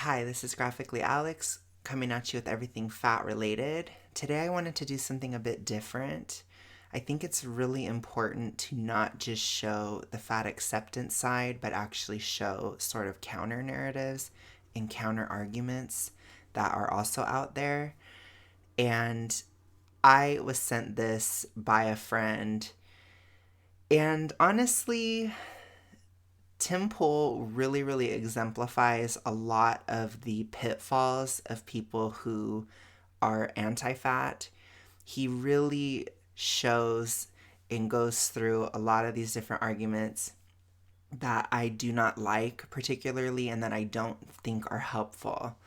Hi, this is Graphically Alex coming at you with everything fat related. Today I wanted to do something a bit different. I think it's really important to not just show the fat acceptance side, but actually show sort of counter narratives and counter arguments that are also out there. And I was sent this by a friend, and honestly, Tim Pool really exemplifies a lot of the pitfalls of people who are anti fat. He really shows and goes through a lot of these different arguments that I do not like particularly and that I don't think are helpful.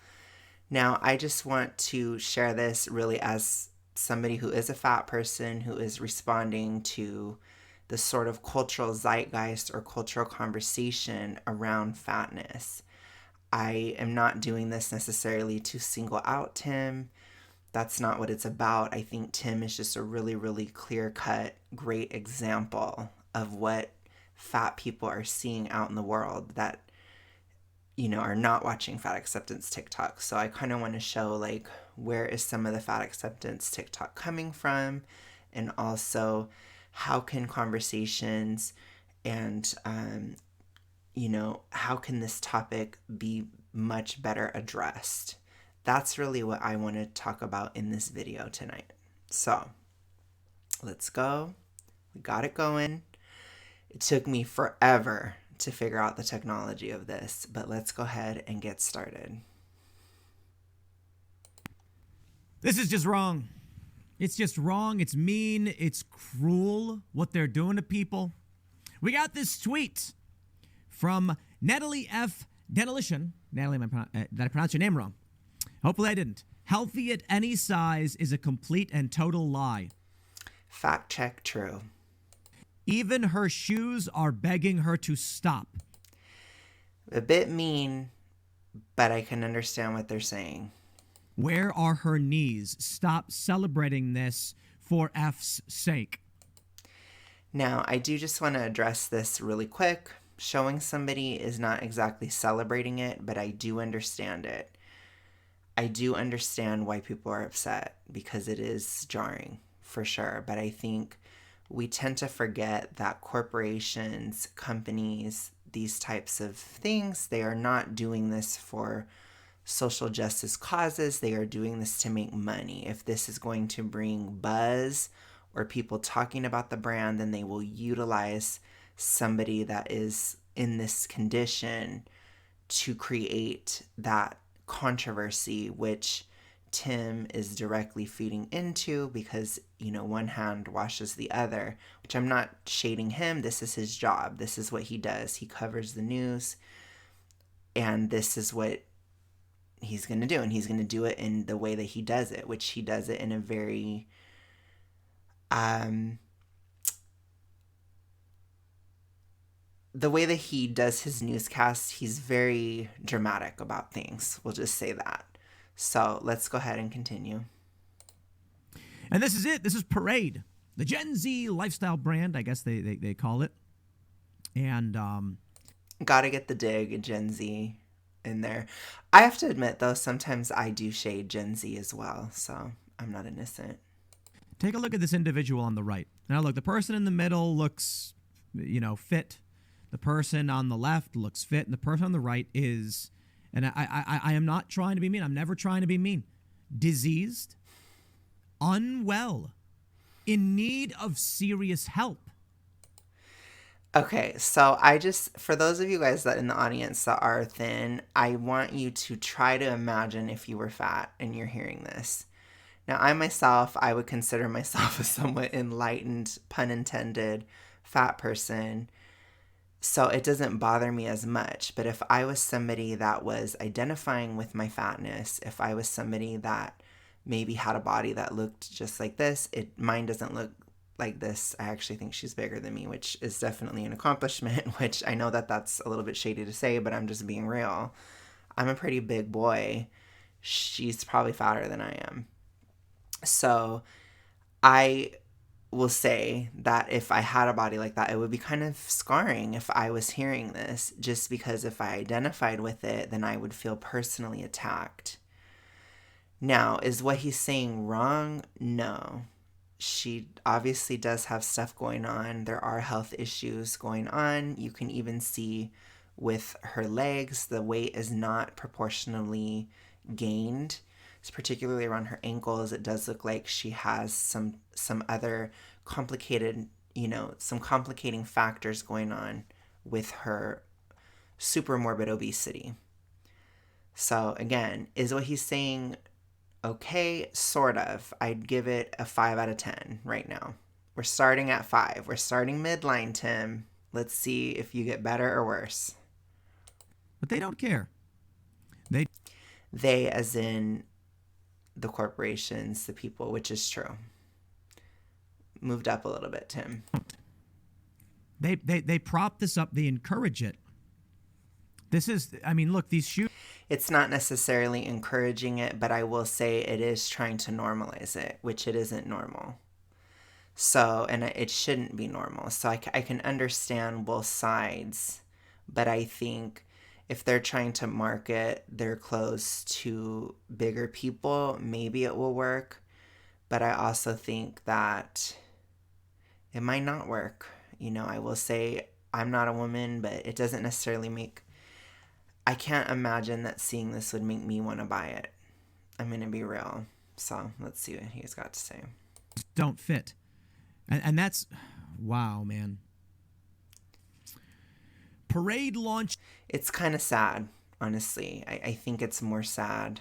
Now, I just want to share this really as somebody who is a fat person who is responding to the sort of cultural zeitgeist or cultural conversation around fatness. I am not doing this necessarily to single out Tim. That's not what it's about. I think Tim is just a really clear cut, great example of what fat people are seeing out in the world that are not watching fat acceptance TikTok. So I kind of want to show like where is some of the fat acceptance TikTok coming from, and also how can conversations and how can this topic be much better addressed. That's really what I want to talk about in this video tonight. So let's go. We got it going. It took me forever to figure out the technology of this, but let's go ahead and get started. This is just wrong. It's just wrong. It's mean. It's cruel what they're doing to people. We got this tweet from Natalie F. Denolition. Natalie, did I pronounce your name wrong? Hopefully I didn't. Healthy at any size is a complete and total lie. Fact check true. Even her shoes are begging her to stop. A bit mean, but I can understand what they're saying. Where are her knees? Stop celebrating this for F's sake. Now, I do just want to address this really quick. Showing somebody is not exactly celebrating it, but I do understand it. I do understand why people are upset because it is jarring, for sure. But I think we tend to forget that corporations, companies, these types of things, they are not doing this for social justice causes. They are doing this to make money. If this is going to bring buzz or people talking about the brand, then they will utilize somebody that is in this condition to create that controversy, which Tim is directly feeding into because, one hand washes the other, which I'm not shading him. This is his job. This is what he does. He covers the news, and this is what he's going to do. And he's going to do it in the way that he does it, which he does it in a very, the way that he does his newscasts, he's very dramatic about things. We'll just say that. So let's go ahead and continue. And this is it. This is Parade, the Gen Z lifestyle brand, I guess they call it. And gotta get the dig, Gen Z, in there. I have to admit, though, sometimes I do shade Gen Z as well, so I'm not innocent. Take a look at this individual on the right. Now, look, the person in the middle looks, fit. The person on the left looks fit, and the person on the right is, and I am not trying to be mean. I'm never trying to be mean. Diseased, unwell, in need of serious help. Okay, so for those of you guys that in the audience that are thin, I want you to try to imagine if you were fat and you're hearing this. Now, I would consider myself a somewhat enlightened, pun intended, fat person. So it doesn't bother me as much. But if I was somebody that was identifying with my fatness, if I was somebody that maybe had a body that looked just like this, mine doesn't look like this. I actually think she's bigger than me, which is definitely an accomplishment, which I know that that's a little bit shady to say, but I'm just being real. I'm a pretty big boy. She's probably fatter than I am. So I will say that if I had a body like that, it would be kind of scarring if I was hearing this, just because if I identified with it, then I would feel personally attacked. Now, is what he's saying wrong? No. She obviously does have stuff going on. There are health issues going on. You can even see with her legs, the weight is not proportionally gained. It's particularly around her ankles. It does look like she has some other complicated, some complicating factors going on with her super morbid obesity. So again, is what he's saying okay? Sort of. I'd give it a 5 out of 10 right now. We're starting at 5. We're starting midline, Tim. Let's see if you get better or worse. But they don't care. They as in the corporations, the people, which is true. Moved up a little bit, Tim. They prop this up. They encourage it. This is, I mean, look, these shoes. It's not necessarily encouraging it, but I will say it is trying to normalize it, which it isn't normal. So, and it shouldn't be normal. So I can understand both sides, but I think if they're trying to market their clothes to bigger people, maybe it will work. But I also think that it might not work. I will say I'm not a woman, but it doesn't necessarily make... I can't imagine that seeing this would make me want to buy it. I'm going to be real. So let's see what he's got to say. Don't fit. And that's... Wow, man. Parade launch. It's kind of sad, honestly. I think it's more sad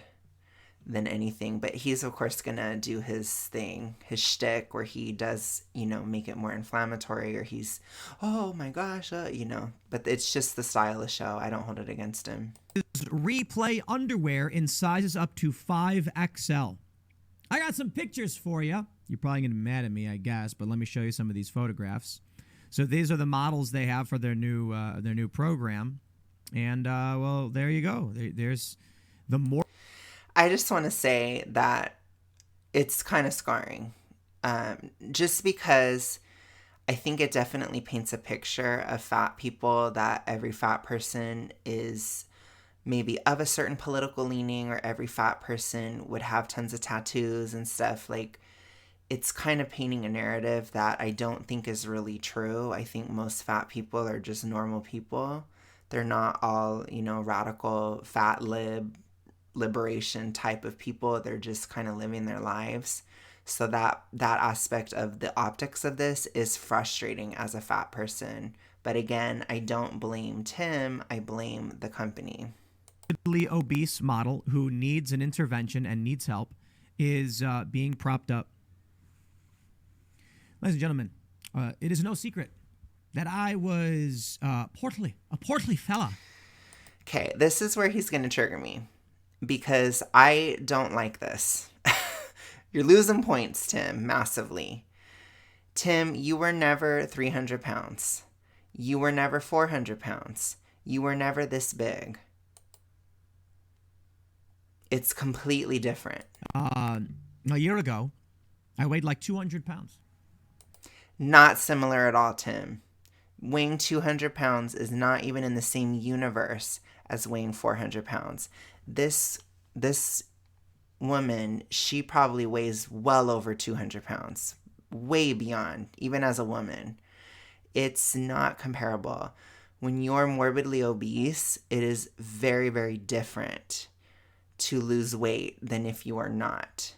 than anything. But he's, of course, going to do his thing, his shtick, where he does, make it more inflammatory, or he's, oh my gosh, But it's just the style of the show. I don't hold it against him. Replay underwear in sizes up to 5XL. I got some pictures for you. You're probably going to be mad at me, I guess, but let me show you some of these photographs. So these are the models they have for their new program. And, well, there you go. There's the more... I just want to say that it's kind of scarring. Just because I think it definitely paints a picture of fat people, that every fat person is maybe of a certain political leaning, or every fat person would have tons of tattoos and stuff. Like, it's kind of painting a narrative that I don't think is really true. I think most fat people are just normal people. They're not all, radical fat liberation type of people. They're just kind of living their lives. So that aspect of the optics of this is frustrating as a fat person. But again, I don't blame Tim. I blame the company. Obese model who needs an intervention and needs help is being propped up. Ladies and gentlemen, it is no secret that I was a portly fella. Okay, this is where he's going to trigger me, because I don't like this. You're losing points, Tim, massively. Tim, you were never 300 pounds. You were never 400 pounds. You were never this big. It's completely different. A year ago, I weighed like 200 pounds. Not similar at all, Tim. Weighing 200 pounds is not even in the same universe as weighing 400 pounds. This woman, she probably weighs well over 200 pounds. Way beyond, even as a woman. It's not comparable. When you're morbidly obese, it is very, very different to lose weight than if you are not.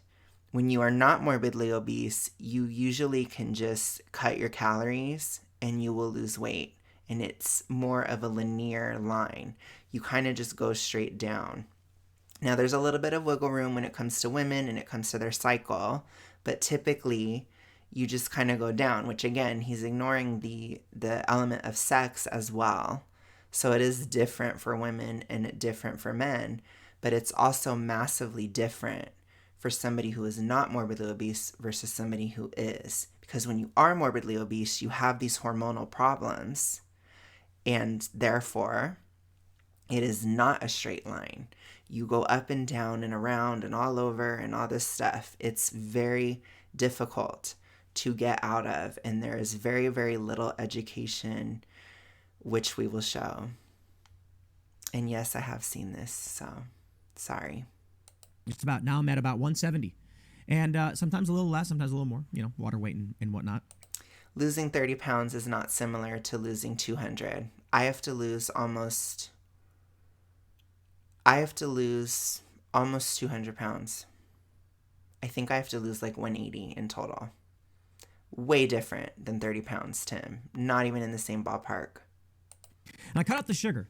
When you are not morbidly obese, you usually can just cut your calories and you will lose weight. And it's more of a linear line. You kind of just go straight down. Now, there's a little bit of wiggle room when it comes to women and it comes to their cycle, but typically you just kind of go down, which again, he's ignoring the element of sex as well. So it is different for women and different for men, but it's also massively different for somebody who is not morbidly obese versus somebody who is. Because when you are morbidly obese, you have these hormonal problems, and therefore it is not a straight line. You go up and down and around and all over and all this stuff. It's very difficult to get out of, and there is very, very little education, which we will show. And yes, I have seen this, so sorry. Just about now I'm at about 170. And sometimes a little less, sometimes a little more, water weight and whatnot. Losing 30 pounds is not similar to losing 200. I have to lose almost 200 pounds. I think I have to lose like 180 in total. Way different than 30 pounds, Tim. Not even in the same ballpark. And I cut out the sugar.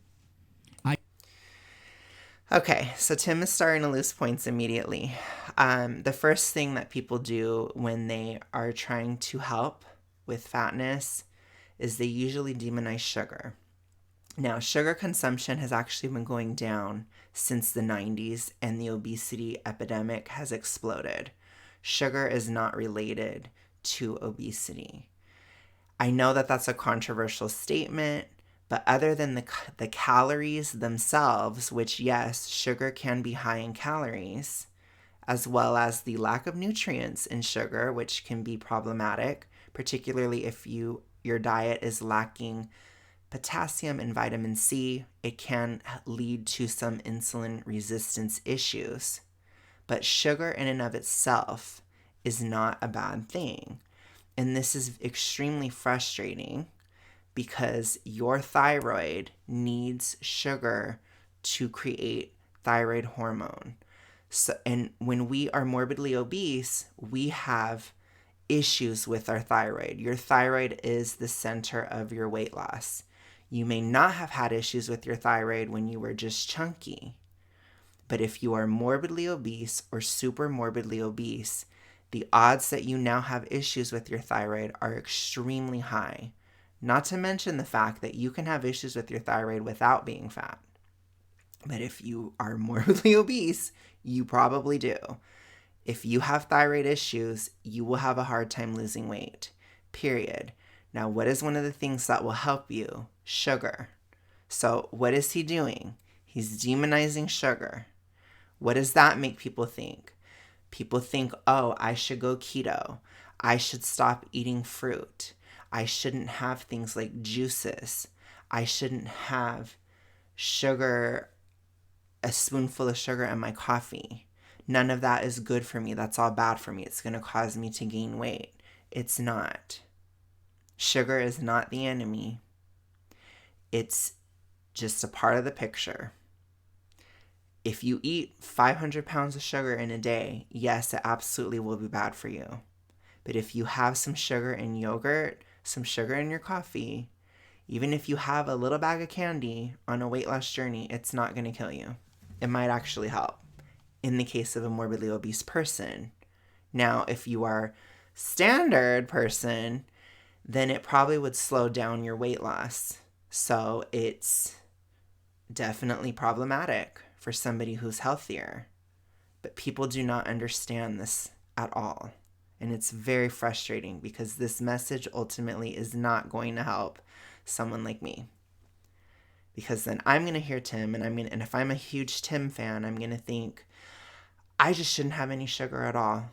Okay, so Tim is starting to lose points immediately. The first thing that people do when they are trying to help with fatness is they usually demonize sugar. Now, sugar consumption has actually been going down since the 90s, and the obesity epidemic has exploded. Sugar is not related to obesity. I know that that's a controversial statement, but other than the calories themselves, which yes, sugar can be high in calories, as well as the lack of nutrients in sugar, which can be problematic, particularly if your diet is lacking potassium and vitamin C, it can lead to some insulin resistance issues. But sugar in and of itself is not a bad thing. And this is extremely frustrating because your thyroid needs sugar to create thyroid hormone. So, and when we are morbidly obese, we have issues with our thyroid. Your thyroid is the center of your weight loss. You may not have had issues with your thyroid when you were just chunky, but if you are morbidly obese or super morbidly obese, the odds that you now have issues with your thyroid are extremely high. Not to mention the fact that you can have issues with your thyroid without being fat. But if you are morbidly obese, you probably do. If you have thyroid issues, you will have a hard time losing weight, period. Now, what is one of the things that will help you? Sugar. So what is he doing? He's demonizing sugar. What does that make people think? People think, oh, I should go keto. I should stop eating fruit. I shouldn't have things like juices. I shouldn't have sugar, a spoonful of sugar in my coffee. None of that is good for me. That's all bad for me. It's going to cause me to gain weight. It's not. Sugar is not the enemy. It's just a part of the picture. If you eat 500 pounds of sugar in a day, yes, it absolutely will be bad for you. But if you have some sugar in yogurt, some sugar in your coffee, even if you have a little bag of candy on a weight loss journey, it's not going to kill you. It might actually help in the case of a morbidly obese person. Now, if you are standard person, then it probably would slow down your weight loss. So it's definitely problematic for somebody who's healthier. But people do not understand this at all. And it's very frustrating because this message ultimately is not going to help someone like me. Because then I'm going to hear Tim, and if I'm a huge Tim fan, I'm going to think, I just shouldn't have any sugar at all.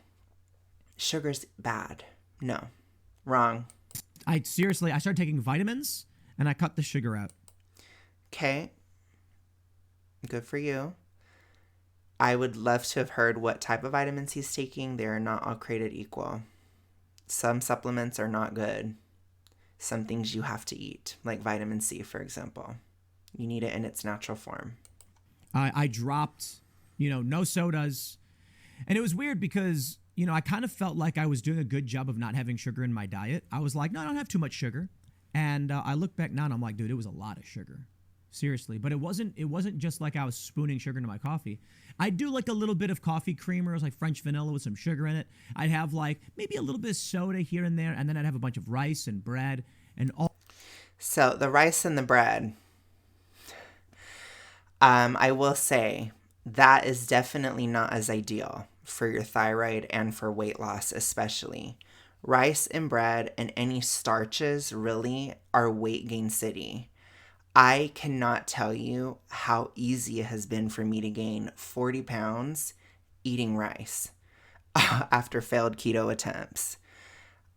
Sugar's bad. No. Wrong. I started taking vitamins and I cut the sugar out. Okay. Good for you. I would love to have heard what type of vitamins he's taking. They are not all created equal. Some supplements are not good. Some things you have to eat, like vitamin C, for example. You need it in its natural form. I dropped, no sodas. And it was weird because, I kind of felt like I was doing a good job of not having sugar in my diet. I was like, no, I don't have too much sugar. And I look back now and I'm like, dude, it was a lot of sugar. Seriously. But it wasn't just like I was spooning sugar into my coffee. I do like a little bit of coffee creamer. It was like French vanilla with some sugar in it. I'd have like maybe a little bit of soda here and there. And then I'd have a bunch of rice and bread and all. So the rice and the bread, I will say that is definitely not as ideal for your thyroid and for weight loss especially. Rice and bread and any starches really are weight gain city. I cannot tell you how easy it has been for me to gain 40 pounds eating rice after failed keto attempts.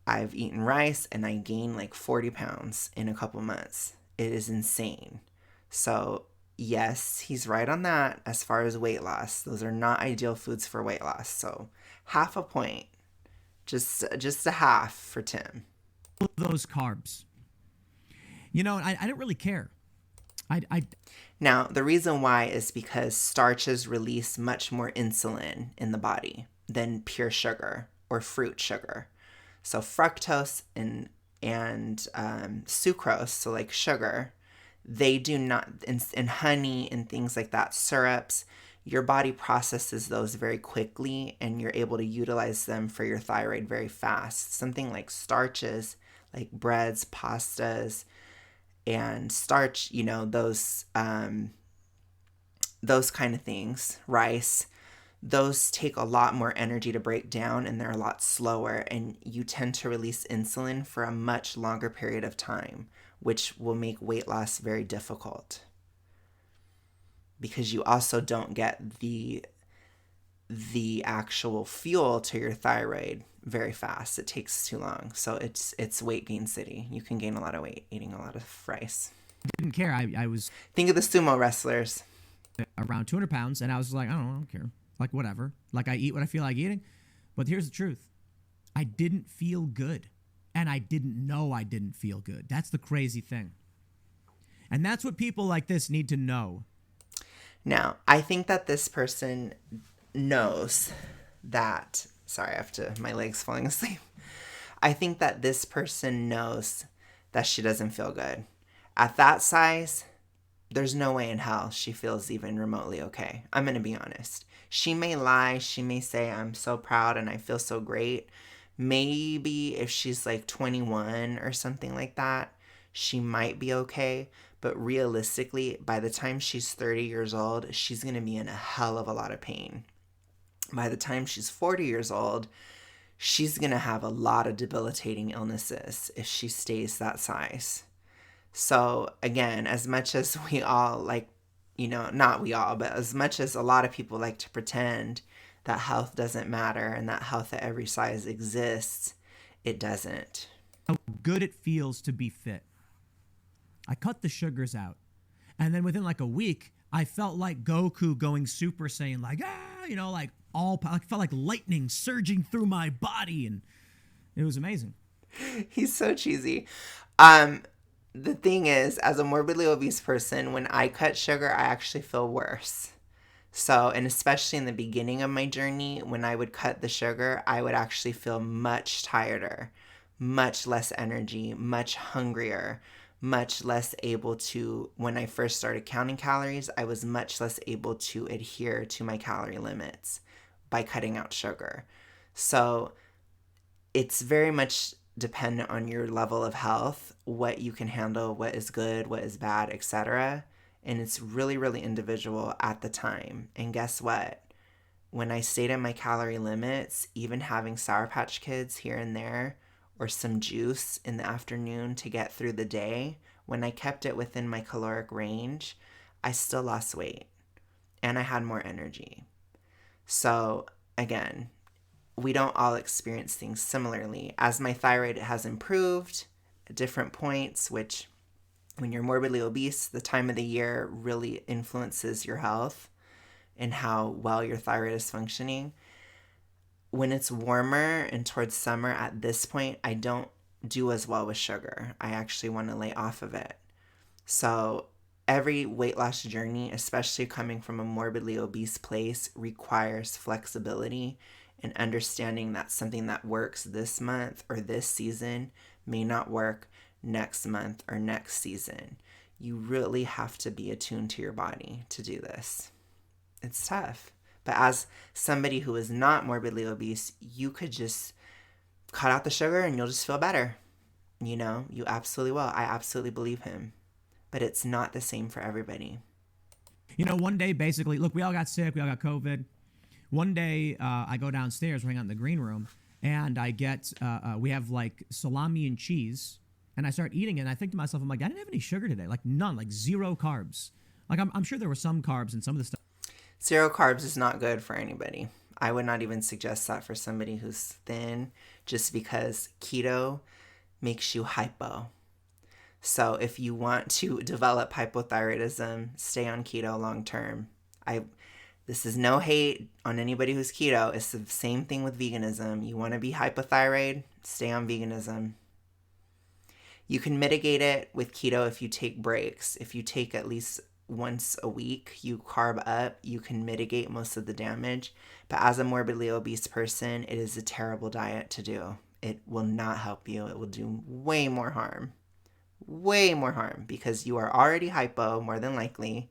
I've eaten rice and I gained like 40 pounds in a couple months. It is insane. So, yes, he's right on that as far as weight loss. Those are not ideal foods for weight loss. So, half a point, just a half for Tim. Those carbs. You know, I don't really care. I Now, the reason why is because starches release much more insulin in the body than pure sugar or fruit sugar. So fructose and sucrose, so like sugar, they do not, and honey and things like that, syrups, your body processes those very quickly and you're able to utilize them for your thyroid very fast. Something like starches, like breads, pastas, and starch, those kind of things, rice, those take a lot more energy to break down and they're a lot slower, and you tend to release insulin for a much longer period of time, which will make weight loss very difficult because you also don't get the actual fuel to your thyroid very fast. It takes too long. So it's weight gain city. You can gain a lot of weight eating a lot of rice. didn't care. I was Think of the sumo wrestlers. around 200 pounds, and I was like, I don't care. Like, whatever. Like, I eat what I feel like eating. But here's the truth. I didn't feel good. And I didn't know I didn't feel good. That's the crazy thing. And that's what people like this need to know. Now, I think that this person knows that. Sorry, my leg's falling asleep. I think that this person knows that she doesn't feel good. At that size, there's no way in hell she feels even remotely okay. I'm going to be honest. She may lie. She may say, I'm so proud and I feel so great. Maybe if she's like 21 or something like that, she might be okay. But realistically, by the time she's 30 years old, she's going to be in a hell of a lot of pain. By the time she's 40 years old, she's going to have a lot of debilitating illnesses if she stays that size. So again, as much as we all like, not we all, but as much as a lot of people like to pretend that health doesn't matter and that health at every size exists, it doesn't. How good it feels to be fit. I cut the sugars out. And then within like a week, I felt like Goku going Super Saiyan, like, like I felt like lightning surging through my body. And it was amazing. He's so cheesy. The thing is, as a morbidly obese person, when I cut sugar, I actually feel worse. So, and especially in the beginning of my journey, when I would cut the sugar, I would actually feel much tireder, much less energy, much hungrier, much less able to, when I first started counting calories, I was much less able to adhere to my calorie limits by cutting out sugar. So it's very much dependent on your level of health, what you can handle, what is good, what is bad, etc. And it's really, really individual at the time. And guess what? When I stayed in my calorie limits, even having Sour Patch Kids here and there, or some juice in the afternoon to get through the day, when I kept it within my caloric range, I still lost weight and I had more energy. So again, we don't all experience things similarly. As my thyroid has improved at different points, which when you're morbidly obese, the time of the year really influences your health and how well your thyroid is functioning. When it's warmer and towards summer at this point, I don't do as well with sugar. I actually want to lay off of it. So every weight loss journey, especially coming from a morbidly obese place, requires flexibility and understanding that something that works this month or this season may not work next month or next season. You really have to be attuned to your body to do this. It's tough. But as somebody who is not morbidly obese, you could just cut out the sugar and you'll just feel better. You absolutely will. I absolutely believe him. But it's not the same for everybody. One day, basically, look, we all got sick. We all got COVID. One day, I go downstairs, hang out in the green room, and I get, we have like salami and cheese, and I start eating it, and I think to myself, I'm like, I didn't have any sugar today. Like none, like zero carbs. Like I'm sure there were some carbs in some of the stuff. Zero carbs is not good for anybody. I would not even suggest that for somebody who's thin, just because keto makes you hypo. So if you want to develop hypothyroidism, stay on keto long term. This is no hate on anybody who's keto. It's the same thing with veganism. You want to be hypothyroid, stay on veganism. You can mitigate it with keto if you take breaks. If you take at least once a week, you carb up, you can mitigate most of the damage. But as a morbidly obese person, it is a terrible diet to do. It will not help you. It will do way more harm. Way more harm, because you are already hypo, more than likely.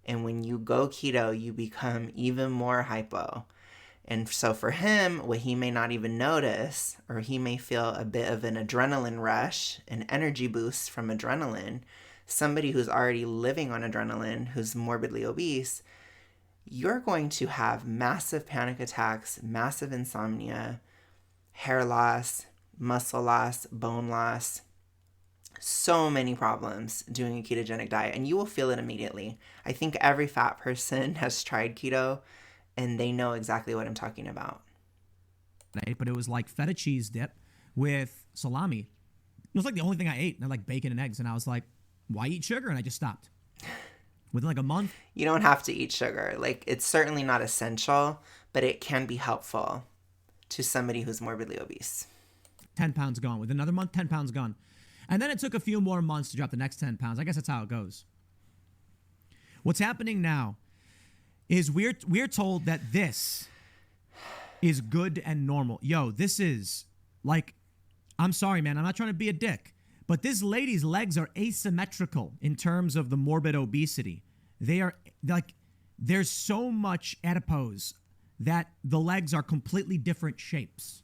And when you go keto, you become even more hypo. And so for him, what he may not even notice, or he may feel a bit of an adrenaline rush, an energy boost from adrenaline, somebody who's already living on adrenaline, who's morbidly obese, you're going to have massive panic attacks, massive insomnia, hair loss, muscle loss, bone loss, so many problems doing a ketogenic diet, and you will feel it immediately. I think every fat person has tried keto and they know exactly what I'm talking about. But it was like feta cheese dip with salami. It was like the only thing I ate. And I like bacon and eggs. And I was like, why eat sugar? And I just stopped. Within like a month. You don't have to eat sugar. Like, it's certainly not essential, but it can be helpful to somebody who's morbidly obese. 10 pounds gone. Within another month, 10 pounds gone. And then it took a few more months to drop the next 10 pounds. I guess that's how it goes. What's happening now is we're told that this is good and normal. Yo, this is like, I'm sorry, man. I'm not trying to be a dick. But this lady's legs are asymmetrical in terms of the morbid obesity. They are like, there's so much adipose that the legs are completely different shapes.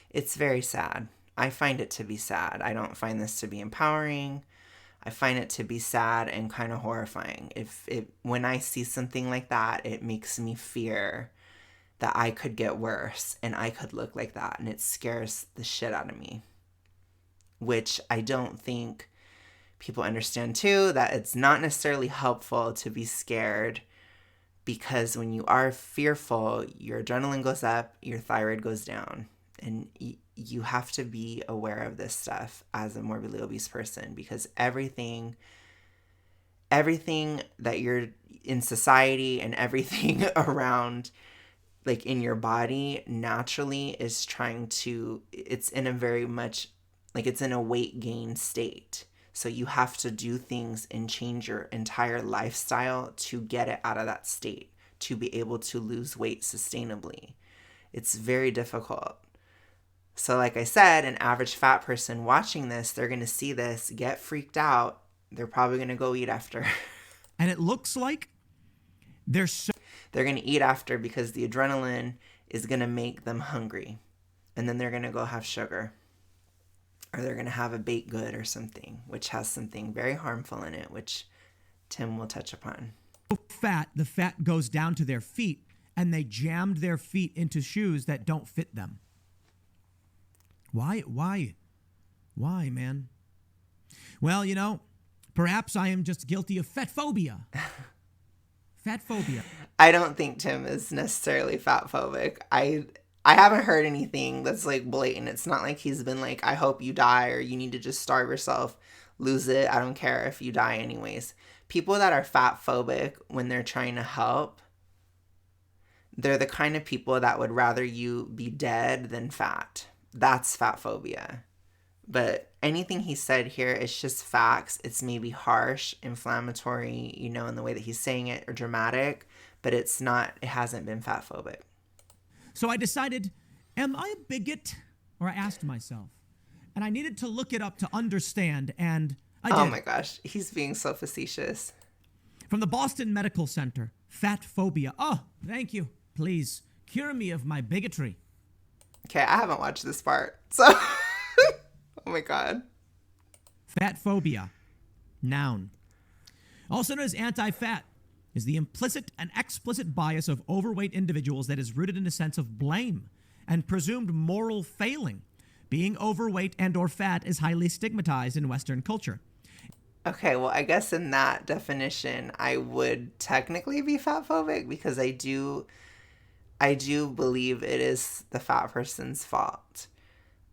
It's very sad. I find it to be sad. I don't find this to be empowering. I find it to be sad and kind of horrifying. When I see something like that, it makes me fear that I could get worse and I could look like that, and it scares the shit out of me. Which I don't think people understand too, that it's not necessarily helpful to be scared, because when you are fearful, your adrenaline goes up, your thyroid goes down, and you have to be aware of this stuff as a morbidly obese person, because everything that you're in society and everything around, like in your body, naturally is it's in a very much, like it's in a weight gain state. So you have to do things and change your entire lifestyle to get it out of that state, to be able to lose weight sustainably. It's very difficult. So like I said, an average fat person watching this, they're going to see this, get freaked out. They're probably going to go eat after. And it looks like they're going to eat after, because the adrenaline is going to make them hungry. And then they're going to go have sugar. Or they're going to have a baked good or something, which has something very harmful in it, which Tim will touch upon. Fat, the fat goes down to their feet, and they jammed their feet into shoes that don't fit them. Why, man? Well, perhaps I am just guilty of fatphobia. Fatphobia. I don't think Tim is necessarily fatphobic. I haven't heard anything that's like blatant. It's not like he's been like, I hope you die, or you need to just starve yourself, lose it. I don't care if you die anyways. People that are fatphobic, when they're trying to help, they're the kind of people that would rather you be dead than fat. That's fatphobia. But anything he said here is just facts. It's maybe harsh, inflammatory, in the way that he's saying it, or dramatic, but it hasn't been fatphobic. So I decided, am I a bigot? Or I asked myself. And I needed to look it up to understand, and I did. Oh my gosh, he's being so facetious. From the Boston Medical Center, fatphobia. Oh, thank you. Please, cure me of my bigotry. Okay, I haven't watched this part, so... Oh my God. Fatphobia. Noun. Also known as anti-fat, is the implicit and explicit bias of overweight individuals that is rooted in a sense of blame and presumed moral failing. Being overweight and or fat is highly stigmatized in Western culture. Okay, well, I guess in that definition, I would technically be fatphobic, because I do I do believe it is the fat person's fault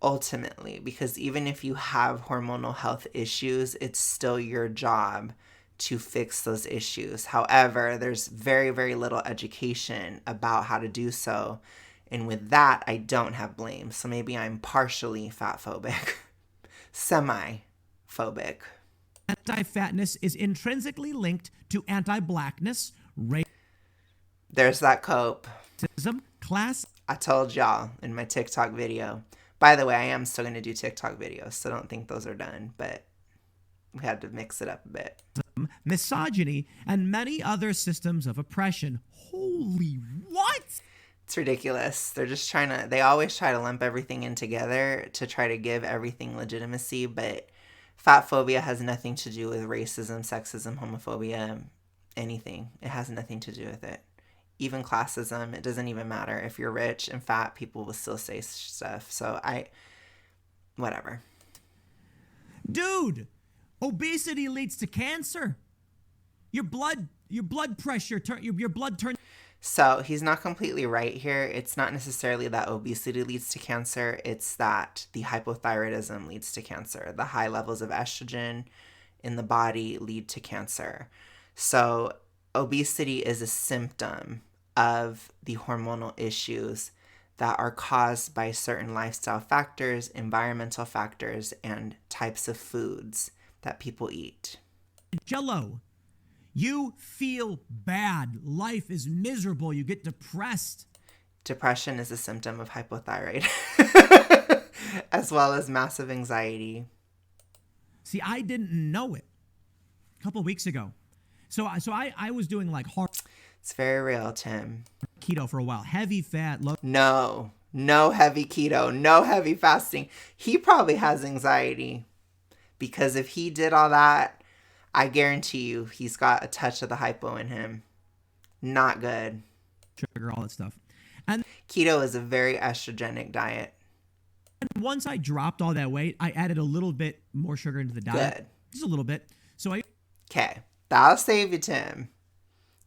ultimately, because even if you have hormonal health issues, it's still your job to fix those issues. However, there's very, very little education about how to do so. And with that, I don't have blame. So maybe I'm partially fat phobic, semi phobic. Anti-fatness is intrinsically linked to anti-blackness, There's that cope. racism, class. I told y'all in my TikTok video. By the way, I am still going to do TikTok videos, so don't think those are done, but we had to mix it up a bit. Misogyny, and many other systems of oppression. Holy what? It's ridiculous. They always try to lump everything in together to try to give everything legitimacy, but fat phobia has nothing to do with racism, sexism, homophobia, anything. It has nothing to do with it. Even classism, it doesn't even matter. If you're rich and fat, people will still say stuff. So whatever. Dude, obesity leads to cancer. Your blood pressure, your blood turns. So he's not completely right here. It's not necessarily that obesity leads to cancer. It's that the hypothyroidism leads to cancer. The high levels of estrogen in the body lead to cancer. So obesity is a symptom of the hormonal issues that are caused by certain lifestyle factors, environmental factors, and types of foods that people eat. Jello. You feel bad. Life is miserable. You get depressed. Depression is a symptom of hypothyroid, as well as massive anxiety. See, I didn't know it a couple of weeks ago. So I was doing like hard. It's very real, Tim. Keto for a while. Heavy fat, low. No heavy keto, no heavy fasting. He probably has anxiety because if he did all that, I guarantee you he's got a touch of the hypo in him. Not good. Sugar, all that stuff. And keto is a very estrogenic diet. Once I dropped all that weight, I added a little bit more sugar into the diet. Good. Just a little bit. Okay. That'll save you, Tim.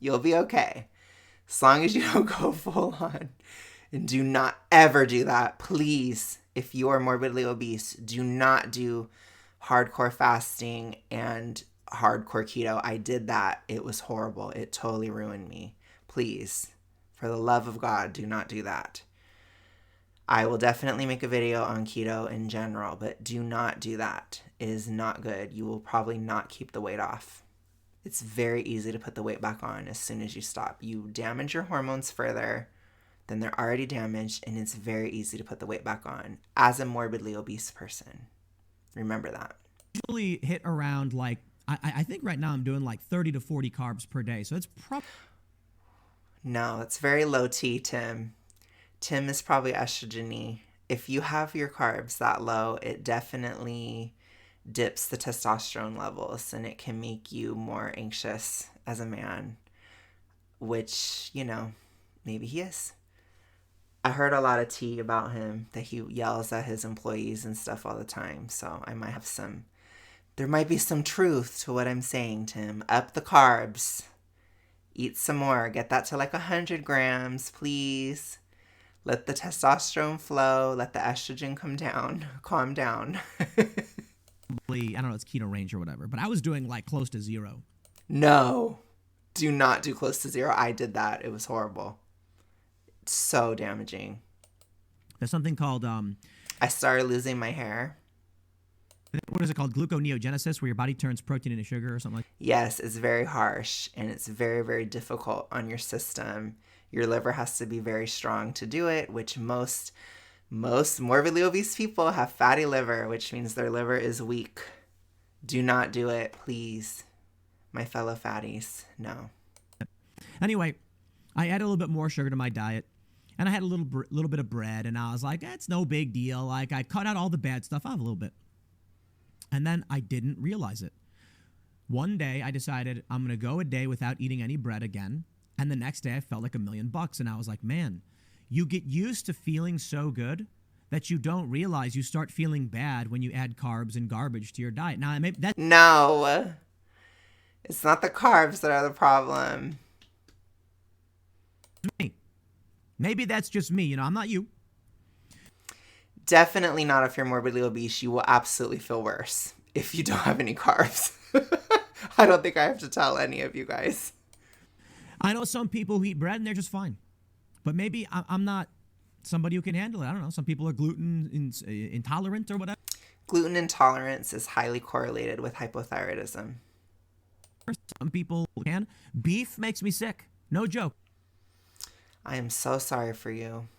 You'll be okay. As long as you don't go full on. And do not ever do that. Please, if you are morbidly obese, do not do hardcore fasting and hardcore keto. I did that. It was horrible. It totally ruined me. Please, for the love of God, do not do that. I will definitely make a video on keto in general, but do not do that. It is not good. You will probably not keep the weight off. It's very easy to put the weight back on as soon as you stop. You damage your hormones further than they're already damaged, and it's very easy to put the weight back on as a morbidly obese person. Remember that. Usually hit around like, I think right now I'm doing like 30 to 40 carbs per day. So it's probably. No, it's very low T, Tim. Tim is probably estrogen-y. If you have your carbs that low, it definitely dips the testosterone levels and it can make you more anxious as a man, which, maybe he is. I heard a lot of tea about him, that he yells at his employees and stuff all the time. So there might be some truth to what I'm saying, Tim. Up the carbs. Eat some more. Get that to like 100 grams, please. Let the testosterone flow. Let the estrogen come down. Calm down. I don't know, it's keto range or whatever, but I was doing like close to zero. No, do not do close to zero. I did that. It was horrible. It's so damaging. There's something called I started losing my hair. What is it called? Gluconeogenesis, where your body turns protein into sugar or something like that? Yes, it's very harsh and it's very, very difficult on your system. Your liver has to be very strong to do it, which most morbidly obese people have fatty liver, which means their liver is weak. Do not do it, please. My fellow fatties, no. Anyway, I added a little bit more sugar to my diet, and I had a little bit of bread, and I was like, it's no big deal. Like, I cut out all the bad stuff. I have a little bit. And then I didn't realize it. One day, I decided I'm going to go a day without eating any bread again, and the next day, I felt like $1,000,000, and I was like, man, you get used to feeling so good that you don't realize you start feeling bad when you add carbs and garbage to your diet. Now, No, it's not the carbs that are the problem. Me. Maybe that's just me. I'm not you. Definitely not if you're morbidly obese. You will absolutely feel worse if you don't have any carbs. I don't think I have to tell any of you guys. I know some people who eat bread and they're just fine. But maybe I'm not somebody who can handle it. I don't know. Some people are gluten intolerant or whatever. Gluten intolerance is highly correlated with hypothyroidism. Some people can. Beef makes me sick. No joke. I am so sorry for you.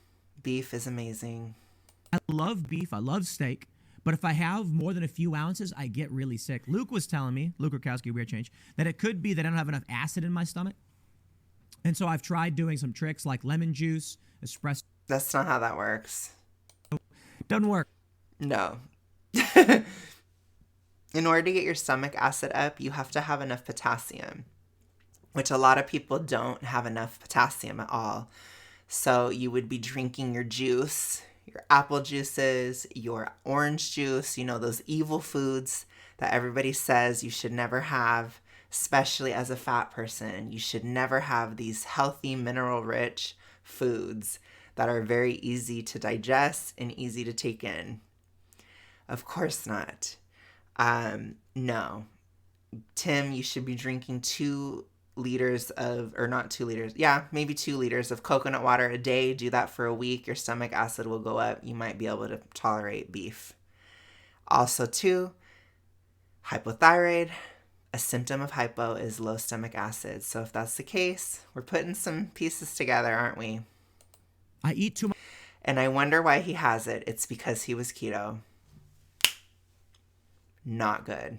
Beef is amazing. I love beef. I love steak. But if I have more than a few ounces, I get really sick. Luke was telling me, Luke Rukowski, Weird Change, that it could be that I don't have enough acid in my stomach. And so I've tried doing some tricks like lemon juice, espresso. That's not how that works. Doesn't work. No. In order to get your stomach acid up, you have to have enough potassium, which a lot of people don't have enough potassium at all. So you would be drinking your juice, your apple juices, your orange juice, those evil foods that everybody says you should never have, especially as a fat person. You should never have these healthy, mineral-rich foods that are very easy to digest and easy to take in. Of course not. No. Tim, you should be drinking 2 liters of, or not 2 liters, maybe 2 liters of coconut water a day. Do that for a week. Your stomach acid will go up. You might be able to tolerate beef. Also, too, hypothyroid. A symptom of hypo is low stomach acid. So if that's the case, we're putting some pieces together, aren't we? I eat too much. And I wonder why he has it. It's because he was keto. Not good.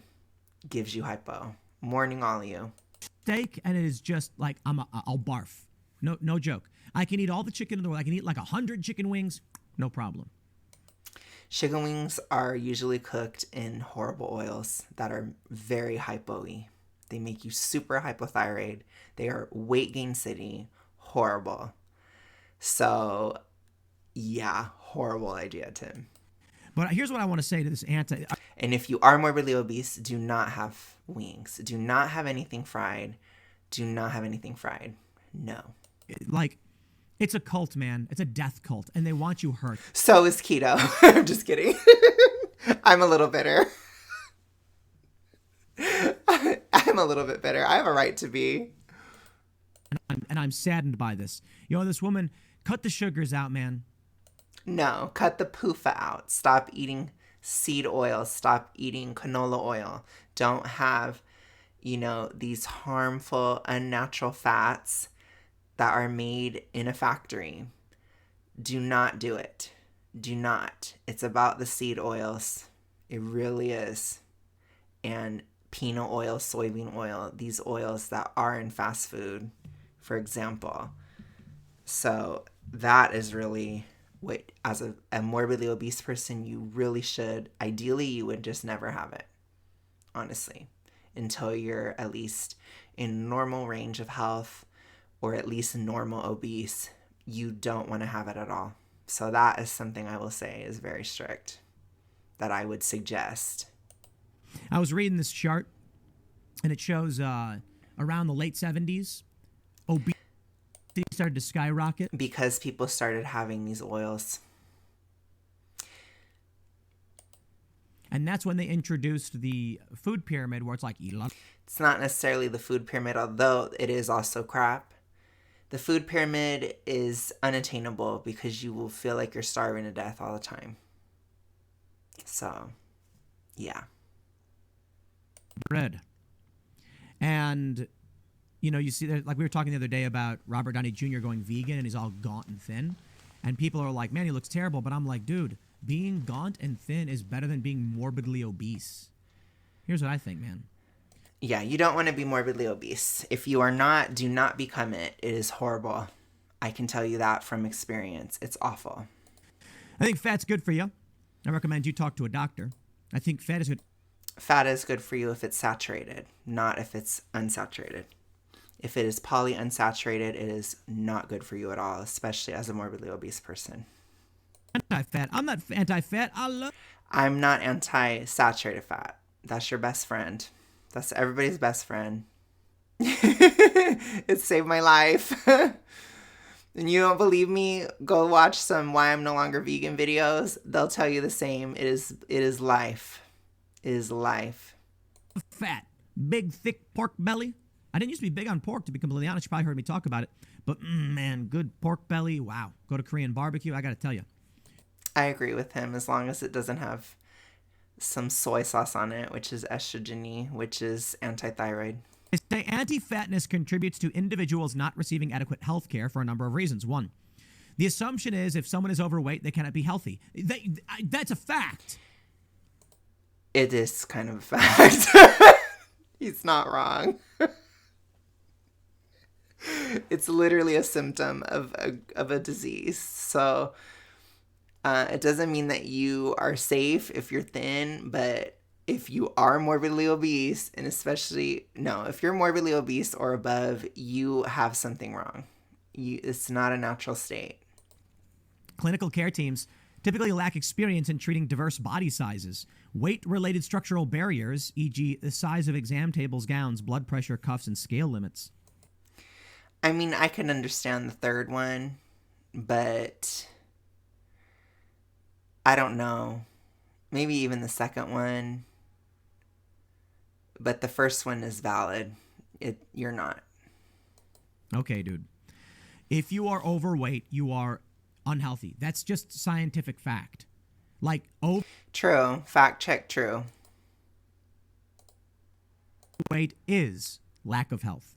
Gives you hypo. Warning all of you. Steak, and it is just like I'll barf. No joke. I can eat all the chicken in the world. I can eat like 100 chicken wings. No problem. Chicken wings are usually cooked in horrible oils that are very hypo-y. They make you super hypothyroid. They are weight gain city. Horrible. So, yeah, horrible idea, Tim. But here's what I want to say to this And if you are morbidly obese, do not have wings. Do not have anything fried. Do not have anything fried. No. Like, it's a cult, man. It's a death cult, and they want you hurt. So is keto. I'm just kidding. I'm a little bitter. I'm a little bit bitter. I have a right to be. And I'm saddened by this. This woman, cut the sugars out, man. No, cut the PUFA out. Stop eating seed oil. Stop eating canola oil. Don't have, these harmful, unnatural fats that are made in a factory. Do not do it. Do not. It's about the seed oils. It really is. And peanut oil, soybean oil, these oils that are in fast food, for example. So that is really what, as a morbidly obese person, you really should, ideally, you would just never have it, honestly, until you're at least in normal range of health or at least normal obese. You don't want to have it at all. So that is something I will say is very strict that I would suggest. I was reading this chart, and it shows around the late 70s, obesity started to skyrocket. Because people started having these oils. And that's when they introduced the food pyramid, where it's like, eat a lot. It's not necessarily the food pyramid, although it is also crap. The food pyramid is unattainable because you will feel like you're starving to death all the time. So, yeah. Bread. And, you see, like we were talking the other day about Robert Downey Jr. going vegan, and he's all gaunt and thin. And people are like, man, he looks terrible. But I'm like, dude, being gaunt and thin is better than being morbidly obese. Here's what I think, man. Yeah, you don't want to be morbidly obese. If you are not, do not become it. It is horrible. I can tell you that from experience. It's awful. I think fat's good for you. I recommend you talk to a doctor. I think fat is good. Fat is good for you if it's saturated, not if it's unsaturated. If it is polyunsaturated, it is not good for you at all, especially as a morbidly obese person. Anti-fat. I'm not anti-fat. I'm not anti-saturated fat. That's your best friend. That's everybody's best friend. It saved my life. And you don't believe me? Go watch some Why I'm No Longer Vegan videos. They'll tell you the same. It is life. It is life. Fat, big, thick pork belly. I didn't used to be big on pork, to be completely honest. You probably heard me talk about it. But man, good pork belly. Wow. Go to Korean barbecue. I got to tell you. I agree with him as long as it doesn't have some soy sauce on it, which is estrogen-y, which is anti-thyroid. They say anti-fatness contributes to individuals not receiving adequate health care for a number of reasons. One, the assumption is if someone is overweight, they cannot be healthy. That's a fact. It is kind of a fact. He's not wrong. It's literally a symptom of a disease. So it doesn't mean that you are safe if you're thin, but if you are morbidly obese, and especially, no, if you're morbidly obese or above, you have something wrong. It's not a natural state. Clinical care teams typically lack experience in treating diverse body sizes. Weight-related structural barriers, e.g. the size of exam tables, gowns, blood pressure, cuffs, and scale limits. I mean, I can understand the third one, but I don't know. Maybe even the second one. But the first one is valid. You're not. Okay, dude. If you are overweight, you are unhealthy. That's just scientific fact. Like, True. Fact check true. overweight is lack of health.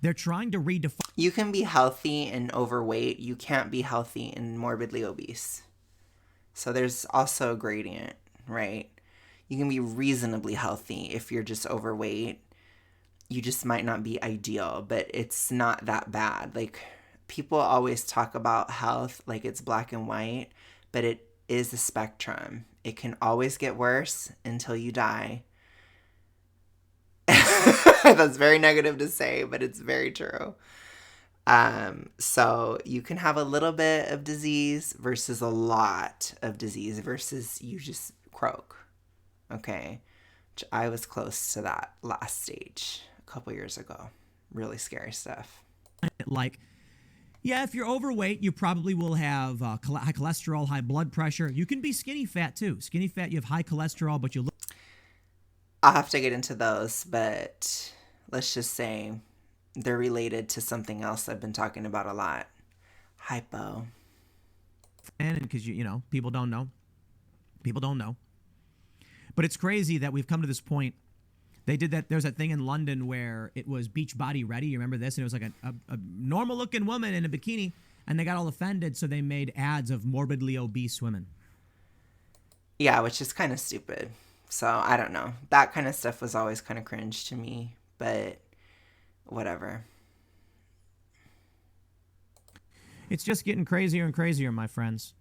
They're trying to redefine. You can be healthy and overweight. You can't be healthy and morbidly obese. So there's also a gradient, right? You can be reasonably healthy if you're just overweight. You just might not be ideal, but it's not that bad. Like, people always talk about health like it's black and white, but it is a spectrum. It can always get worse until you die. That's very negative to say, but it's very true. So you can have a little bit of disease versus a lot of disease versus you just croak. Okay. Which I was close to that last stage a couple years ago. Really scary stuff. Like, yeah, if you're overweight, you probably will have high cholesterol, high blood pressure. You can be skinny fat too. Skinny fat, you have high cholesterol, but you look. I'll have to get into those, but let's just say they're related to something else I've been talking about a lot. Hypo. And because, people don't know. People don't know. But it's crazy that we've come to this point. They did that. There's that thing in London where it was beach body ready. You remember this? And it was like a normal looking woman in a bikini. And they got all offended. So they made ads of morbidly obese women. Yeah, which is kind of stupid. So I don't know. That kind of stuff was always kind of cringe to me. But whatever. It's just getting crazier and crazier, my friends.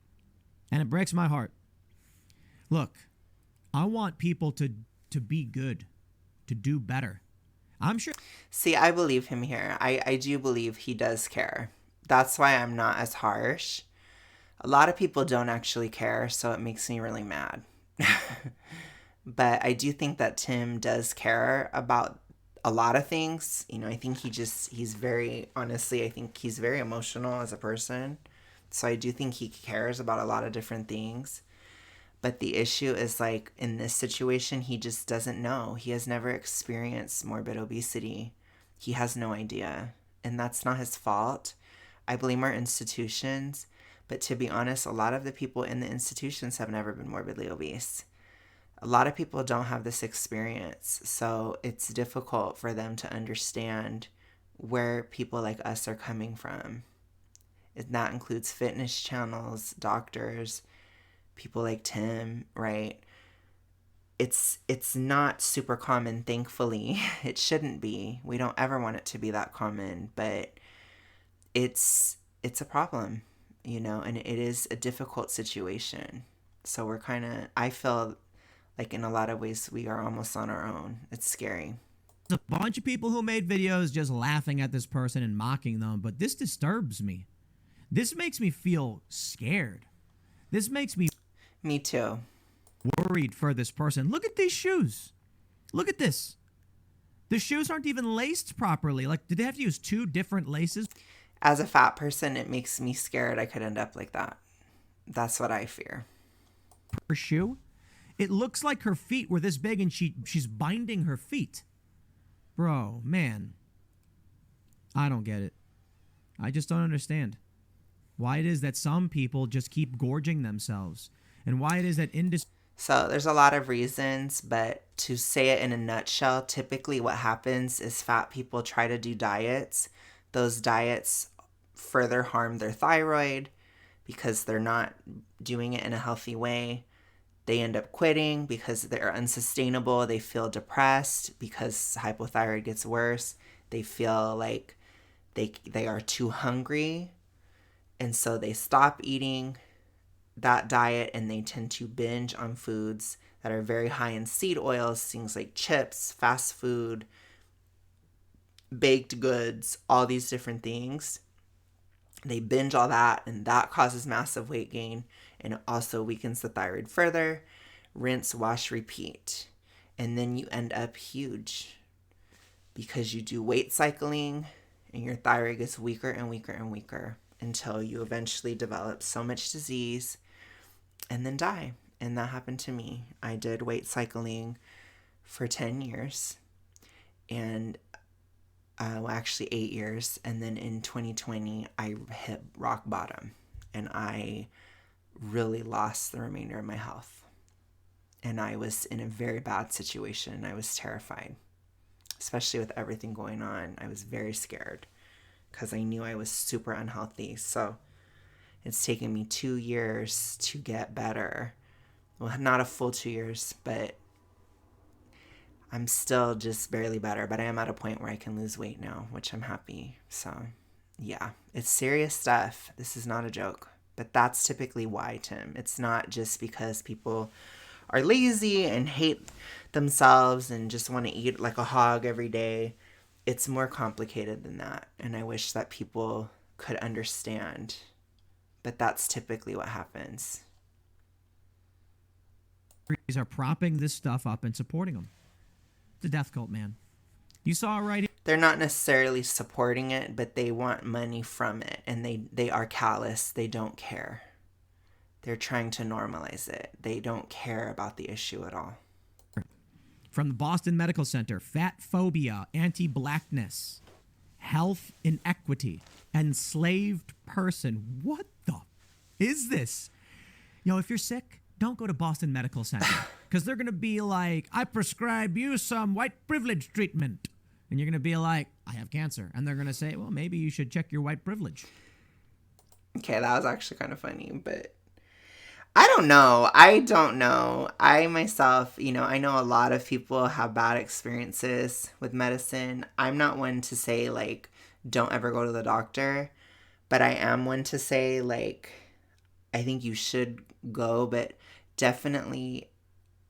And it breaks my heart. Look, I want people to be good, to do better. I'm sure. See, I believe him here. I do believe he does care. That's why I'm not as harsh. A lot of people don't actually care, so it makes me really mad. But I do think that Tim does care about a lot of things. I think he's very, honestly, I think he's very emotional as a person. So I do think he cares about a lot of different things. But the issue is, like, in this situation, he just doesn't know. He has never experienced morbid obesity. He has no idea. And that's not his fault. I blame our institutions. But to be honest, a lot of the people in the institutions have never been morbidly obese. A lot of people don't have this experience. So it's difficult for them to understand where people like us are coming from. And that includes fitness channels, doctors, people like Tim, right? It's not super common, thankfully. It shouldn't be. We don't ever want it to be that common, but it's a problem, and it is a difficult situation. So we're I feel like in a lot of ways we are almost on our own. It's scary. There's a bunch of people who made videos just laughing at this person and mocking them, but this disturbs me. This makes me feel scared. This makes me too. Worried for this person. Look at these shoes. Look at this. The shoes aren't even laced properly. Like, did they have to use two different laces? as a fat person, it makes me scared I could end up like that. That's what I fear. Her shoe. It looks like her feet were this big and she's binding her feet. Bro, man. I don't get it. I just don't understand why it is that some people just keep gorging themselves and why it is that So there's a lot of reasons, but to say it in a nutshell, typically what happens is fat people try to do diets. Those diets further harm their thyroid because they're not doing it in a healthy way. They end up quitting because they're unsustainable. They feel depressed because hypothyroid gets worse. They feel like they are too hungry, and so they stop eating that diet and they tend to binge on foods that are very high in seed oils, things like chips, fast food, baked goods, all these different things. They binge all that, and that causes massive weight gain, and it also weakens the thyroid further. Rinse, wash, repeat. And then you end up huge because you do weight cycling and your thyroid gets weaker and weaker and weaker until you eventually develop so much disease and then die. And that happened to me. I did weight cycling for 10 years and actually 8 years. And then in 2020, I hit rock bottom and I really lost the remainder of my health. And I was in a very bad situation. I was terrified, especially with everything going on. I was very scared because I knew I was super unhealthy. So it's taken me 2 years to get better. Well, not a full 2 years, but I'm still just barely better. But I am at a point where I can lose weight now, which I'm happy. So yeah, it's serious stuff. This is not a joke. But that's typically why, Tim. It's not just because people are lazy and hate themselves and just want to eat like a hog every day. It's more complicated than that. And I wish that people could understand. But that's typically what happens. are propping this stuff up and supporting them. It's a death cult, man. You saw it right. They're not necessarily supporting it, but they want money from it. And they are callous. They don't care. They're trying to normalize it. They don't care about the issue at all. From the Boston Medical Center, fat phobia, anti-blackness, health inequity, enslaved person. What the is this? If you're sick, don't go to Boston Medical Center because they're going to be like, I prescribe you some white privilege treatment. And you're going to be like, I have cancer. And they're going to say, well, maybe you should check your white privilege. Okay, that was actually kind of funny, but I don't know. I myself, I know a lot of people have bad experiences with medicine. I'm not one to say, like, don't ever go to the doctor. But I am one to say, like, I think you should go, but definitely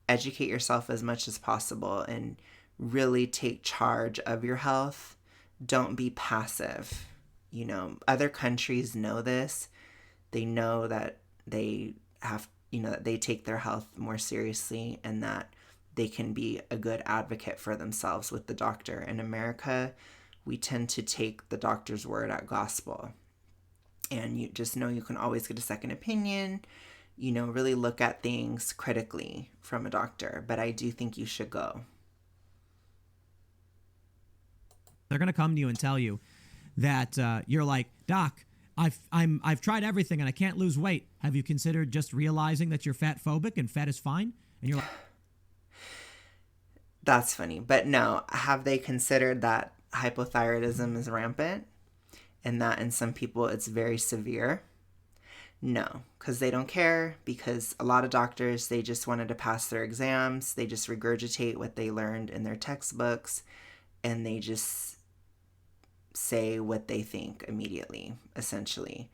educate yourself as much as possible and really take charge of your health. Don't be passive. Other countries know this. They know that they have, that they take their health more seriously and that they can be a good advocate for themselves with the doctor. In America, we tend to take the doctor's word at gospel. And you just know you can always get a second opinion, really look at things critically from a doctor. But I do think you should go. They're going to come to you and tell you that you're like, Doc, I've tried everything and I can't lose weight. Have you considered just realizing that you're fat phobic and fat is fine? And you're like, that's funny. But no, have they considered that hypothyroidism is rampant and that in some people it's very severe? No, because they don't care, because a lot of doctors, they just wanted to pass their exams. They just regurgitate what they learned in their textbooks and they just say what they think immediately, essentially.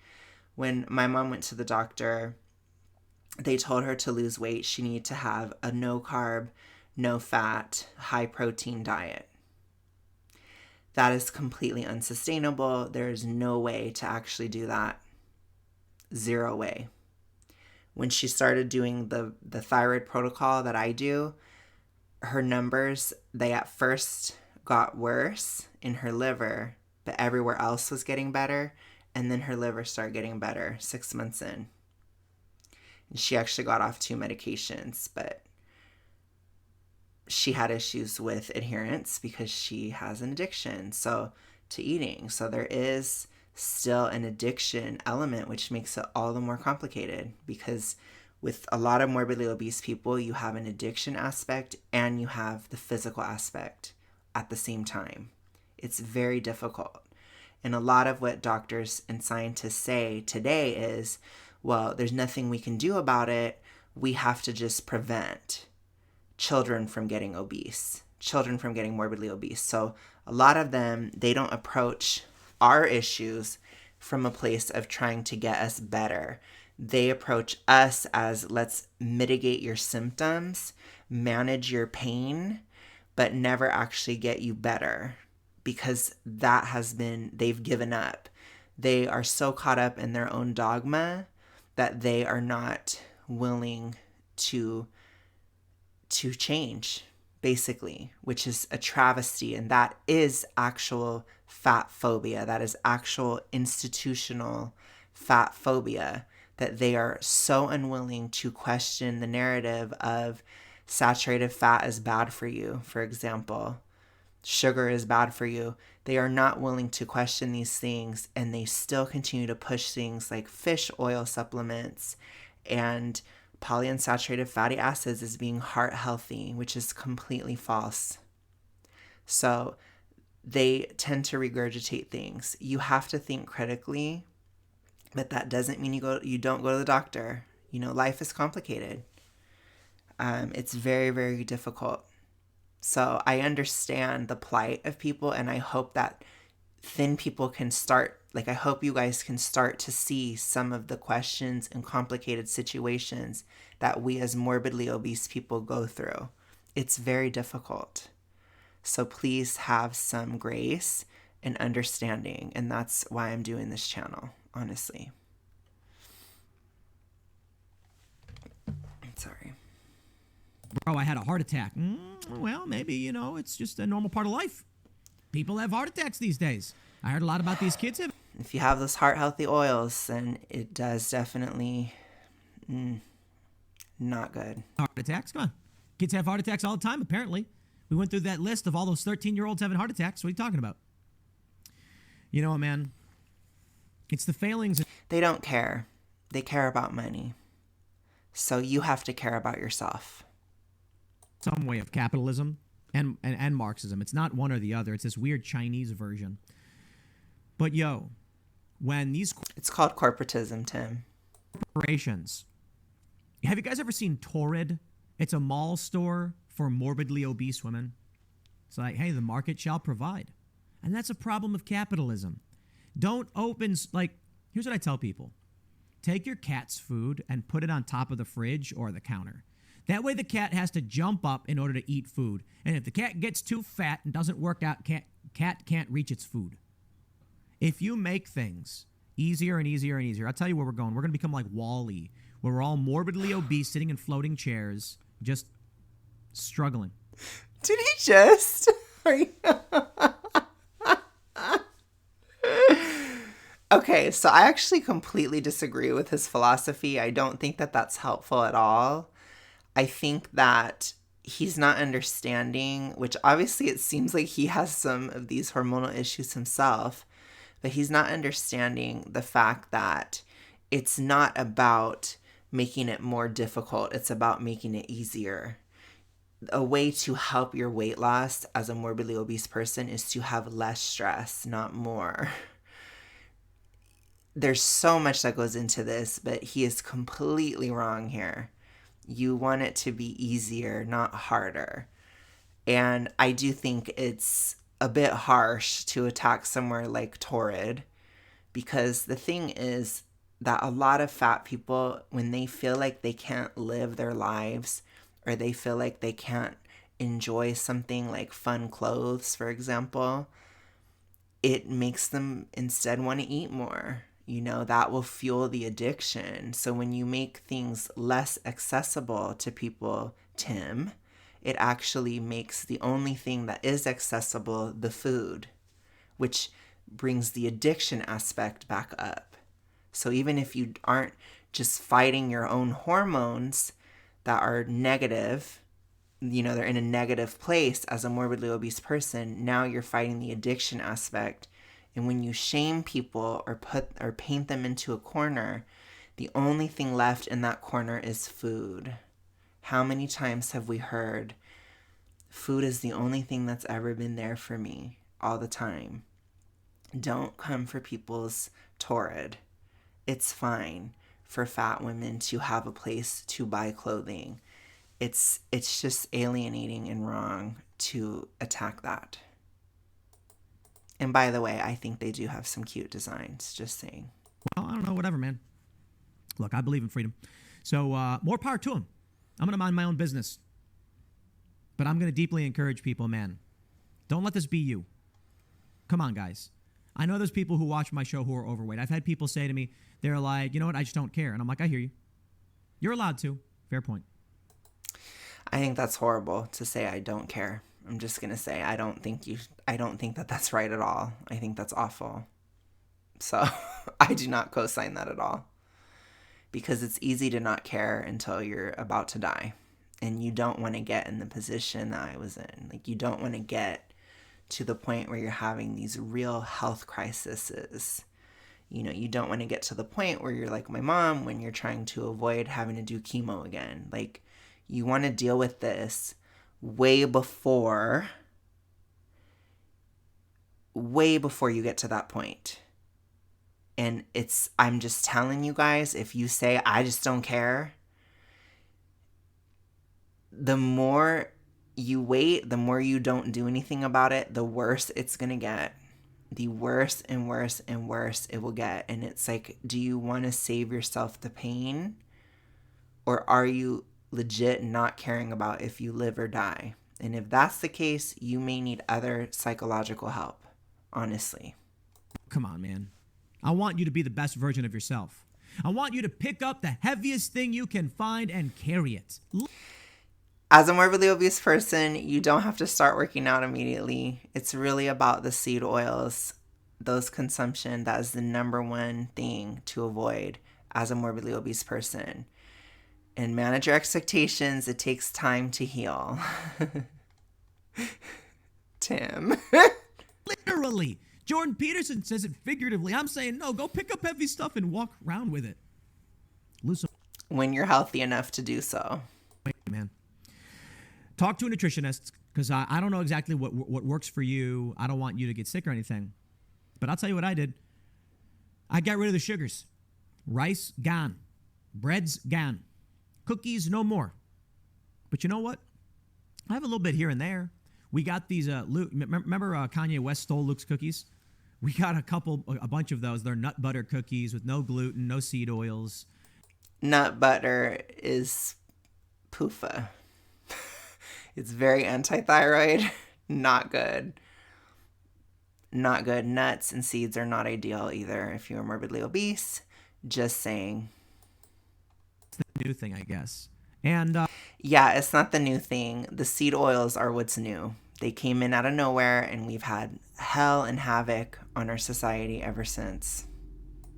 When my mom went to the doctor, they told her to lose weight. She needed to have a no carb, no fat, high protein diet. That is completely unsustainable. There's no way to actually do that. Zero way. When she started doing the thyroid protocol that I do, her numbers, they at first got worse in her liver, but everywhere else was getting better. And then her liver started getting better 6 months in. And she actually got off 2 medications, but she had issues with adherence because she has an addiction to eating. So there is still an addiction element, which makes it all the more complicated, because with a lot of morbidly obese people, you have an addiction aspect and you have the physical aspect at the same time. It's very difficult. And a lot of what doctors and scientists say today is, well, there's nothing we can do about it. We have to just prevent children from getting obese, children from getting morbidly obese. So a lot of them, they don't approach our issues from a place of trying to get us better. They approach us as, let's mitigate your symptoms, manage your pain, but never actually get you better, because that has been, they've given up. They are so caught up in their own dogma that they are not willing to change, basically, which is a travesty. And that is actual fat phobia. That is actual institutional fat phobia, that they are so unwilling to question the narrative of saturated fat is bad for you, for example. Sugar is bad for you. They are not willing to question these things, and they still continue to push things like fish oil supplements and polyunsaturated fatty acids as being heart healthy, which is completely false. So they tend to regurgitate things. You have to think critically, but that doesn't mean you don't go to the doctor. Life is complicated. It's very, very difficult. So I understand the plight of people, and I hope that thin people can start, I hope you guys can start to see some of the questions and complicated situations that we as morbidly obese people go through. It's very difficult. So please have some grace and understanding, and that's why I'm doing this channel, honestly. Sorry. Bro, I had a heart attack. Well, maybe, it's just a normal part of life. People have heart attacks these days. I heard a lot about these kids. If you have those heart healthy oils, then it does definitely not good. Heart attacks? Come on. Kids have heart attacks all the time, apparently. We went through that list of all those 13-year-olds having heart attacks. What are you talking about? You know what, man? It's the failings. They don't care. They care about money. So you have to care about yourself. Some way of capitalism and Marxism. It's not one or the other. It's this weird Chinese version. But when these... It's called corporatism, Tim. Corporations. Have you guys ever seen Torrid? It's a mall store for morbidly obese women. It's like, hey, the market shall provide. And that's a problem of capitalism. Don't open... here's what I tell people. Take your cat's food and put it on top of the fridge or the counter. That way the cat has to jump up in order to eat food. And if the cat gets too fat and doesn't work out, cat can't reach its food. If you make things easier and easier and easier, I'll tell you where we're going. We're going to become like Wall-E, where we're all morbidly obese, sitting in floating chairs, just struggling. Did he just? Okay, so I actually completely disagree with his philosophy. I don't think that that's helpful at all. I think that he's not understanding, which obviously it seems like he has some of these hormonal issues himself, but he's not understanding the fact that it's not about making it more difficult. It's about making it easier. A way to help your weight loss as a morbidly obese person is to have less stress, not more. There's so much that goes into this, but he is completely wrong here. You want it to be easier, not harder. And I do think it's a bit harsh to attack somewhere like Torrid, because the thing is that a lot of fat people, when they feel like they can't live their lives, or they feel like they can't enjoy something like fun clothes, for example, it makes them instead want to eat more. That will fuel the addiction. So when you make things less accessible to people, Tim, it actually makes the only thing that is accessible the food, which brings the addiction aspect back up. So even if you aren't just fighting your own hormones that are negative, they're in a negative place as a morbidly obese person, now you're fighting the addiction aspect. And when you shame people or paint them into a corner, the only thing left in that corner is food. How many times have we heard, food is the only thing that's ever been there for me all the time? Don't come for people's torrid. It's fine for fat women to have a place to buy clothing. It's just alienating and wrong to attack that. And by the way, I think they do have some cute designs, just saying. Well, I don't know, whatever, man. Look, I believe in freedom. So more power to them. I'm going to mind my own business. But I'm going to deeply encourage people, man. Don't let this be you. Come on, guys. I know there's people who watch my show who are overweight. I've had people say to me, they're like, you know what, I just don't care. And I'm like, I hear you. You're allowed to. Fair point. I think that's horrible to say I don't care. I'm just going to say I don't think that that's right at all. I think that's awful. So I do not co-sign that at all. Because it's easy to not care until you're about to die. And you don't want to get in the position that I was in. Like, you don't want to get to the point where you're having these real health crises. You don't want to get to the point where you're like my mom when you're trying to avoid having to do chemo again. Like, you want to deal with this way before you get to that point. And I'm just telling you guys, if you say, I just don't care, the more you wait, the more you don't do anything about it, the worse it's going to get. The worse and worse and worse it will get. And it's like, do you want to save yourself the pain? Or are you legit not caring about if you live or die? And if that's the case, you may need other psychological help, honestly. Come on, man. I want you to be the best version of yourself. I want you to pick up the heaviest thing you can find and carry it. As a morbidly obese person, you don't have to start working out immediately. It's really about the seed oils, those consumption. That is the number one thing to avoid as a morbidly obese person. And manage your expectations. It takes time to heal. Tim. Literally. Jordan Peterson says it figuratively. I'm saying, no, go pick up heavy stuff and walk around with it. Lose some. When you're healthy enough to do so. Man. Talk to a nutritionist, because I don't know exactly what works for you. I don't want you to get sick or anything. But I'll tell you what I did. I got rid of the sugars. Rice, gone. Bread's gone. Cookies, no more. But you know what? I have a little bit here and there. We got these, remember Kanye West stole Luke's cookies? We got a bunch of those. They're nut butter cookies with no gluten, no seed oils. Nut butter is PUFA. It's very anti-thyroid. Not good. Not good. Nuts and seeds are not ideal either if you're morbidly obese. Just saying. It's the new thing, I guess. And yeah, it's not the new thing. The seed oils are what's new. They came in out of nowhere, and we've had hell and havoc on our society ever since.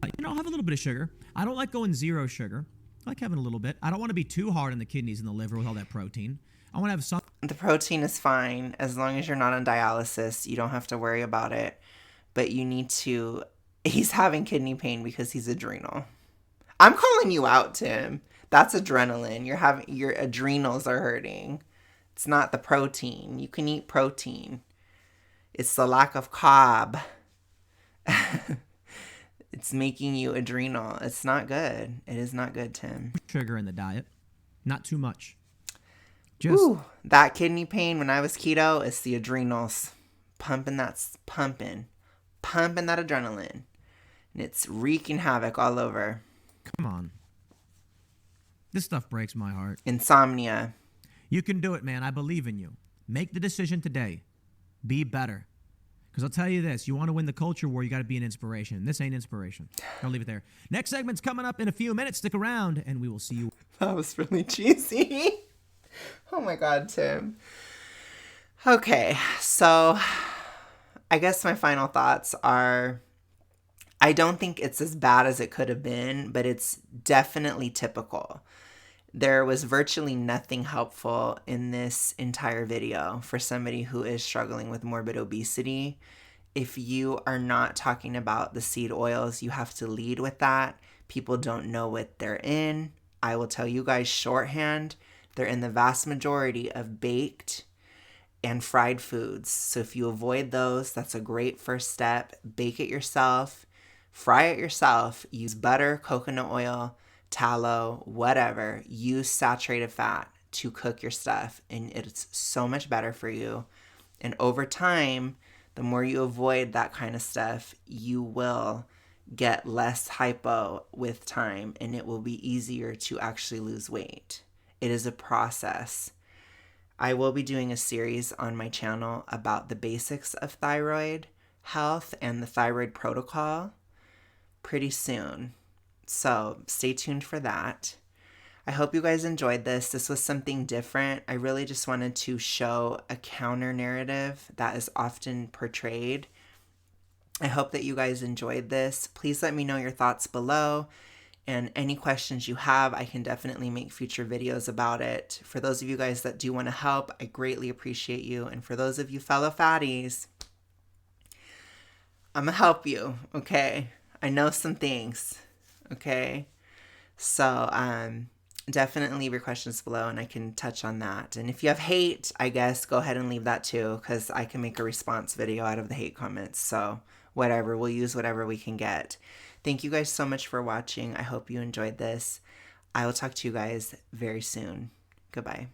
I'll have a little bit of sugar. I don't like going zero sugar. I like having a little bit. I don't want to be too hard on the kidneys and the liver with all that protein. I want to have some. The protein is fine. As long as you're not on dialysis, you don't have to worry about it. But you need to... He's having kidney pain because he's adrenal. I'm calling you out, Tim. That's adrenaline. Your adrenals are hurting. It's not the protein. You can eat protein. It's the lack of carb. It's making you adrenal. It's not good. It is not good, Tim. Sugar in the diet. Not too much. Ooh, that kidney pain when I was keto, it's the adrenals. Pumping that adrenaline. And it's wreaking havoc all over. Come on. This stuff breaks my heart. Insomnia. You can do it, man. I believe in you. Make the decision today. Be better. Because I'll tell you this. You want to win the culture war, you got to be an inspiration. This ain't inspiration. I'll leave it there. Next segment's coming up in a few minutes. Stick around, and we will see you. That was really cheesy. Oh, my God, Tim. Okay, so I guess my final thoughts are I don't think it's as bad as it could have been, but it's definitely typical. There was virtually nothing helpful in this entire video for somebody who is struggling with morbid obesity. If you are not talking about the seed oils, you have to lead with that. People don't know what they're in. I will tell you guys shorthand, they're in the vast majority of baked and fried foods. So if you avoid those, that's a great first step. Bake it yourself, fry it yourself, use butter, coconut oil, tallow, whatever. Use saturated fat to cook your stuff, and it's so much better for you. And over time, the more you avoid that kind of stuff, you will get less hypo with time, and it will be easier to actually lose weight. It is a process. I will be doing a series on my channel about the basics of thyroid health and the thyroid protocol pretty soon. So stay tuned for that. I hope you guys enjoyed this. This was something different. I really just wanted to show a counter narrative that is often portrayed. I hope that you guys enjoyed this. Please let me know your thoughts below. And any questions you have, I can definitely make future videos about it. For those of you guys that do want to help, I greatly appreciate you. And for those of you fellow fatties, I'm going to help you, okay? I know some things, okay? So definitely leave your questions below and I can touch on that. And if you have hate, I guess go ahead and leave that too, because I can make a response video out of the hate comments. So whatever, we'll use whatever we can get. Thank you guys so much for watching. I hope you enjoyed this. I will talk to you guys very soon. Goodbye.